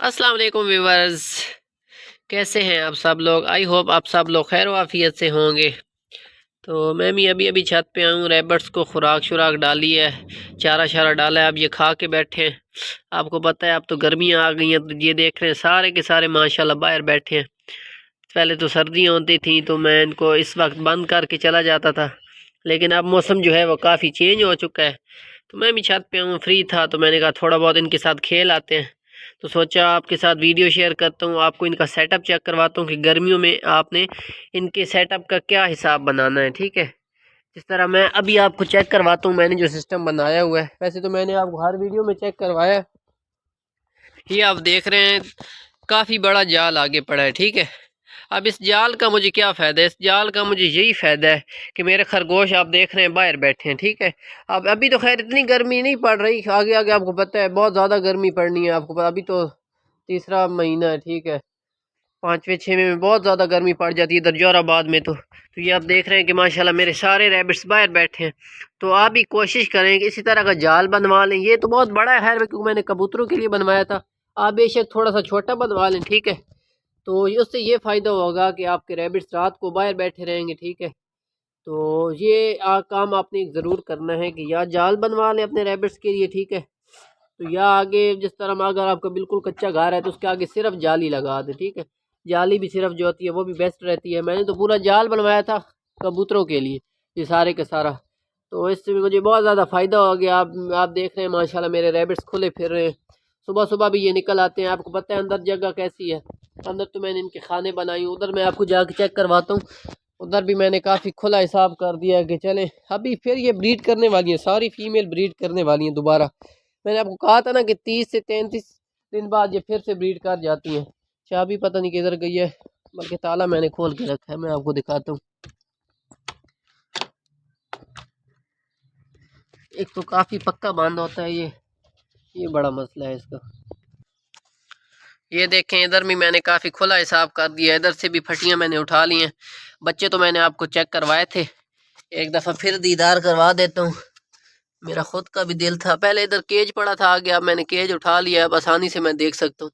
अस्सलाम वालेकुम व्यूवर्स, कैसे हैं आप सब लोग। आई होप आप सब लोग खैर वाफियत से होंगे। तो मैं भी अभी अभी छत पे आऊँ, रैबिट्स को खुराक शुराक डाली है, चारा शारा डाला है। अब ये खा के बैठे हैं। आपको पता है अब तो गर्मियाँ आ गई हैं, तो ये देख रहे हैं सारे के सारे माशाल्लाह बाहर बैठे हैं। पहले तो सर्दियाँ होती थी तो मैं इनको इस वक्त बंद करके चला जाता था, लेकिन अब मौसम जो है वो काफ़ी चेंज हो चुका है। तो मैं भी छत पे हूँ, फ्री था तो मैंने कहा थोड़ा बहुत इनके साथ खेल आते हैं। तो सोचा आपके साथ वीडियो शेयर करता हूँ, आपको इनका सेटअप चेक करवाता हूँ कि गर्मियों में आपने इनके सेटअप का क्या हिसाब बनाना है। ठीक है, जिस तरह मैं अभी आपको चेक करवाता हूँ मैंने जो सिस्टम बनाया हुआ है। वैसे तो मैंने आपको हर वीडियो में चेक करवाया। ये आप देख रहे हैं काफ़ी बड़ा जाल आगे पड़ा है। ठीक है, अब इस जाल का मुझे क्या फ़ायदा है। इस जाल का मुझे यही फ़ायदा है कि मेरे खरगोश आप देख रहे हैं बाहर बैठे हैं। ठीक है, अब अभी तो खैर इतनी गर्मी नहीं पड़ रही, आगे आगे आपको पता है बहुत ज़्यादा गर्मी पड़नी है। आपको पता अभी तो तीसरा महीना है। ठीक है, पाँचवें छवें में बहुत ज़्यादा गर्मी पड़ जाती है इधर जोराबाद में। तो ये आप देख रहे हैं कि माशाल्लाह मेरे सारे रैबिट्स बाहर बैठे हैं। तो आप भी कोशिश करें कि इसी तरह का जाल बनवा लें। ये तो बहुत बड़ा है खैर, क्योंकि मैंने कबूतरों के लिए बनवाया था। आप बेशक थोड़ा सा छोटा बनवा लें। ठीक है, तो उससे ये फ़ायदा होगा कि आपके रैबिट्स रात को बाहर बैठे रहेंगे। ठीक है, तो ये काम आपने एक ज़रूर करना है कि या जाल बनवा लें अपने रैबिट्स के लिए। ठीक है, तो या आगे जिस तरह अगर आपका बिल्कुल कच्चा घर है तो उसके आगे सिर्फ जाली लगा दें। ठीक है, जाली भी सिर्फ जो होती है वो भी बेस्ट रहती है। मैंने तो पूरा जाल बनवाया था कबूतरों के लिए, ये सारे का सारा। तो इससे भी मुझे बहुत ज़्यादा फ़ायदा हो गया। आप देख रहे हैं माशाल्लाह मेरे रैबिट्स खुले फिर रहे हैं। सुबह सुबह भी ये निकल आते हैं। आपको पता है अंदर जगह कैसी है। अंदर तो मैंने इनके खाने बनाई, उधर मैं आपको जाके चेक करवाता हूँ। उधर भी मैंने काफ़ी खुला हिसाब कर दिया है कि चलें अभी फिर ये ब्रीड करने वाली हैं, सारी फीमेल ब्रीड करने वाली हैं दोबारा। मैंने आपको कहा था ना कि 30 से 33 दिन बाद ये फिर से ब्रीड कर जाती हैं। चाबी पता नहीं किधर गई है, बल्कि ताला मैंने खोल के रखा है, मैं आपको दिखाता हूँ। एक तो काफ़ी पक्का बांध होता है ये बड़ा मसला है इसका। ये देखें इधर भी मैंने काफ़ी खुला हिसाब कर दिया, इधर से भी फटियाँ मैंने उठा ली हैं। बच्चे तो मैंने आपको चेक करवाए थे, एक दफ़ा फिर दीदार करवा देता हूँ। मेरा खुद का भी दिल था, पहले इधर केज पड़ा था आ गया, अब मैंने केज उठा लिया, अब आसानी से मैं देख सकता हूँ।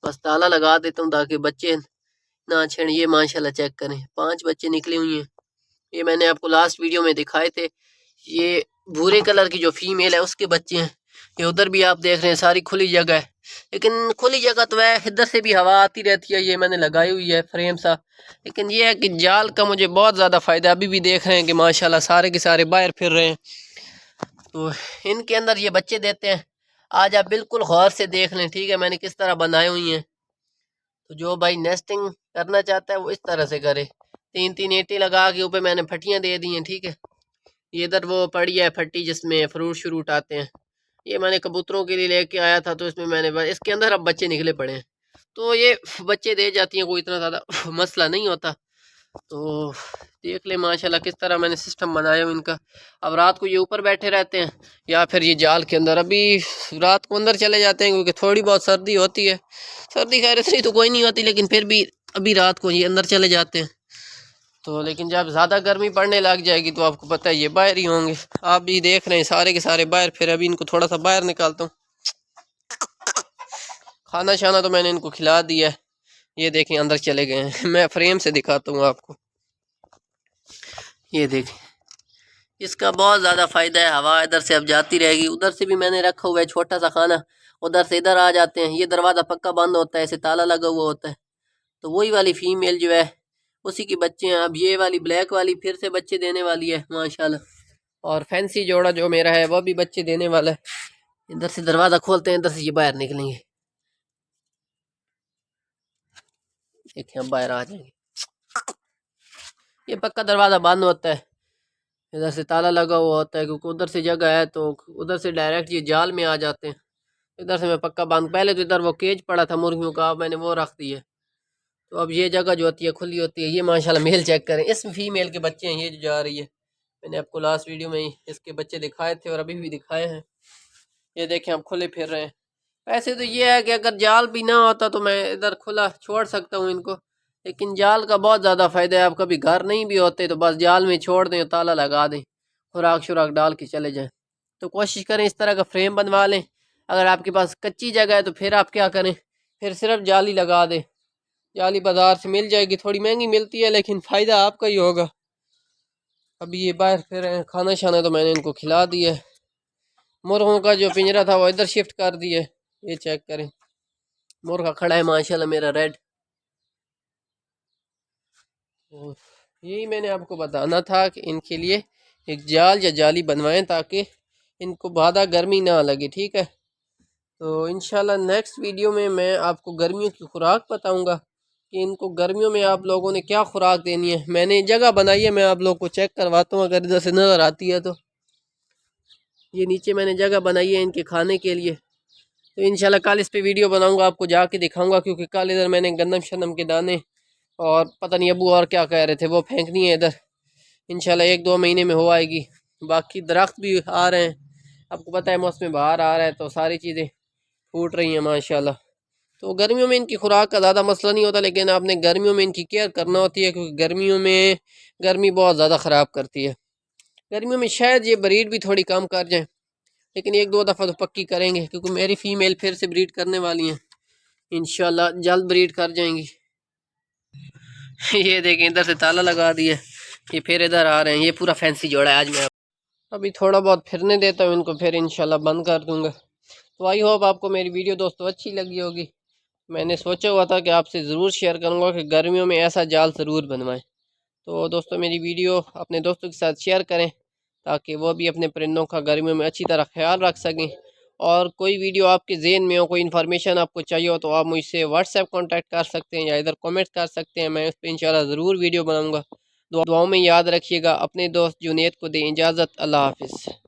बस ताला लगा देता हूँ ताकि बच्चे ना छेड़। ये माशाल्लाह चेक करें 5 बच्चे निकले हुए हैं। ये मैंने आपको लास्ट वीडियो में दिखाए थे। ये भूरे कलर की जो फीमेल है उसके बच्चे हैं। ये उधर भी आप देख रहे हैं सारी खुली जगह है, लेकिन खुली जगह तो है, इधर से भी हवा आती रहती है। ये मैंने लगाई हुई है फ्रेम सा, लेकिन ये है कि जाल का मुझे बहुत ज़्यादा फ़ायदा है। अभी भी देख रहे हैं कि माशाल्लाह सारे के सारे बाहर फिर रहे हैं। तो इनके अंदर ये बच्चे देते हैं। आज आप बिल्कुल गौर से देख लें। ठीक है, मैंने किस तरह बनाई हुई हैं। तो जो भाई नेस्टिंग करना चाहता है वो इस तरह से करे। 3-3 ईंटें लगा के ऊपर मैंने फटियाँ दे दी हैं। ठीक है, ये इधर वो पड़ी है फट्टी जिसमें फ्रूट श्रूट आते हैं। ये मैंने कबूतरों के लिए लेके आया था, तो इसमें मैंने इसके अंदर अब बच्चे निकले पड़े हैं। तो ये बच्चे दे जाती हैं, कोई इतना ज़्यादा मसला नहीं होता। तो देख ले माशाल्लाह किस तरह मैंने सिस्टम बनाया हुआ इनका। अब रात को ये ऊपर बैठे रहते हैं या फिर ये जाल के अंदर। अभी रात को अंदर चले जाते हैं क्योंकि थोड़ी बहुत सर्दी होती है। सर्दी खैर इतनी तो कोई नहीं होती, लेकिन फिर भी अभी रात को ये अंदर चले जाते हैं। तो लेकिन जब ज़्यादा गर्मी पड़ने लग जाएगी तो आपको पता है ये बाहर ही होंगे। आप भी देख रहे हैं सारे के सारे बाहर। फिर अभी इनको थोड़ा सा बाहर निकालता हूँ। खाना शाना तो मैंने इनको खिला दिया है। ये देखें अंदर चले गए हैं। मैं फ्रेम से दिखाता हूँ आपको। ये देखें, इसका बहुत ज़्यादा फ़ायदा है। हवा इधर से अब जाती रहेगी। उधर से भी मैंने रखा हुआ है छोटा सा खाना, उधर से इधर आ जाते हैं। ये दरवाज़ा पक्का बंद होता है, ऐसे ताला लगा हुआ होता है। तो वही वाली फीमेल जो है उसी के बच्चे हैं। अब ये वाली ब्लैक वाली फिर से बच्चे देने वाली है माशाल्लाह। और फैंसी जोड़ा जो मेरा है वो भी बच्चे देने वाला है। इधर से दरवाज़ा खोलते हैं, इधर से ये बाहर निकलेंगे। देखिए अब बाहर आ जाएंगे। ये पक्का दरवाज़ा बंद होता है, इधर से ताला लगा हुआ होता है, क्योंकि उधर से जगह है तो उधर से डायरेक्ट ये जाल में आ जाते हैं। इधर से मैं पक्का बंद, पहले तो इधर वो केज पड़ा था मुर्गियों का, अब मैंने वो रख दिया। तो अब ये जगह जो होती है खुली होती है। ये माशाल्लाह मेल चेक करें, इस फीमेल के बच्चे हैं ये जो जा रही है। मैंने आपको लास्ट वीडियो में ही इसके बच्चे दिखाए थे और अभी भी दिखाए हैं। ये देखें अब खुले फिर रहे हैं। वैसे तो ये है कि अगर जाल भी ना होता तो मैं इधर खुला छोड़ सकता हूँ इनको, लेकिन जाल का बहुत ज़्यादा फ़ायदा है। आप कभी घर नहीं भी होते तो बस जाल में छोड़ दें, ताला लगा दें, खुराक शुराक डाल के चले जाएं। तो कोशिश करें इस तरह का फ्रेम बनवा लें। अगर आपके पास कच्ची जगह है तो फिर आप क्या करें, फिर सिर्फ जाली लगा दे। जाली बाज़ार से मिल जाएगी, थोड़ी महंगी मिलती है लेकिन फ़ायदा आपका ही होगा। अभी ये बाहर फिर रहे हैं, खाना शाना तो मैंने इनको खिला दिया है। मुर्गों का जो पिंजरा था वो इधर शिफ्ट कर दिया है। ये चेक करें, मुर्गा खड़ा है माशाल्लाह मेरा रेड। तो यही मैंने आपको बताना था कि इनके लिए एक जाल या जाली बनवाएं ताकि इनको ज़्यादा गर्मी ना लगे, ठीक है। तो इंशाल्लाह नेक्स्ट वीडियो में मैं आपको गर्मियों की खुराक बताऊंगा कि इनको गर्मियों में आप लोगों ने क्या खुराक देनी है। मैंने जगह बनाई है, मैं आप लोग को चेक करवाता हूँ अगर इधर से नज़र आती है तो। ये नीचे मैंने जगह बनाई है इनके खाने के लिए। तो इंशाल्लाह कल इस पे वीडियो बनाऊंगा, आपको जाके दिखाऊंगा, क्योंकि कल इधर मैंने गंदम शंदम के दाने और पता नहीं अबू और क्या कह रहे थे वो फेंकनी है इधर। इंशाल्लाह 1-2 महीने में हो आएगी। बाकी दरख्त भी आ रहे हैं, आपको पता है मौसम बाहर आ रहा है तो सारी चीज़ें फूट रही हैं माशाल्लाह। तो गर्मियों में इनकी खुराक का ज़्यादा मसला नहीं होता, लेकिन आपने गर्मियों में इनकी केयर करना होती है, क्योंकि गर्मियों में गर्मी बहुत ज़्यादा ख़राब करती है। गर्मियों में शायद ये ब्रीड भी थोड़ी कम कर जाए, लेकिन 1-2 दफ़ा तो पक्की करेंगे, क्योंकि मेरी फ़ीमेल फिर से ब्रीड करने वाली हैं। इंशाल्लाह जल्द ब्रीड कर जाएंगी। ये देखें इधर से ताला लगा दिया, ये फिर इधर आ रहे हैं। ये पूरा फैंसी जोड़ा है। आज मैं अभी थोड़ा बहुत फिरने देता हूँ इनको, फिर इंशाल्लाह बंद कर दूँगा। तो आई होप आपको मेरी वीडियो दोस्तों अच्छी लगी होगी। मैंने सोचा हुआ था कि आपसे ज़रूर शेयर करूँगा कि गर्मियों में ऐसा जाल ज़रूर बनवाएं। तो दोस्तों मेरी वीडियो अपने दोस्तों के साथ शेयर करें ताकि वो भी अपने परिंदों का गर्मियों में अच्छी तरह ख्याल रख सकें। और कोई वीडियो आपके ज़हन में हो, कोई इन्फॉर्मेशन आपको चाहिए हो, तो आप मुझसे व्हाट्सएप कांटेक्ट कर सकते हैं या इधर कमेंट कर सकते हैं। मैं उस पर इंशाल्लाह ज़रूर वीडियो बनाऊँगा। दुआओं में याद रखिएगा। अपने दोस्त जुनेद को दें इजाज़त। अल्लाह हाफिज़।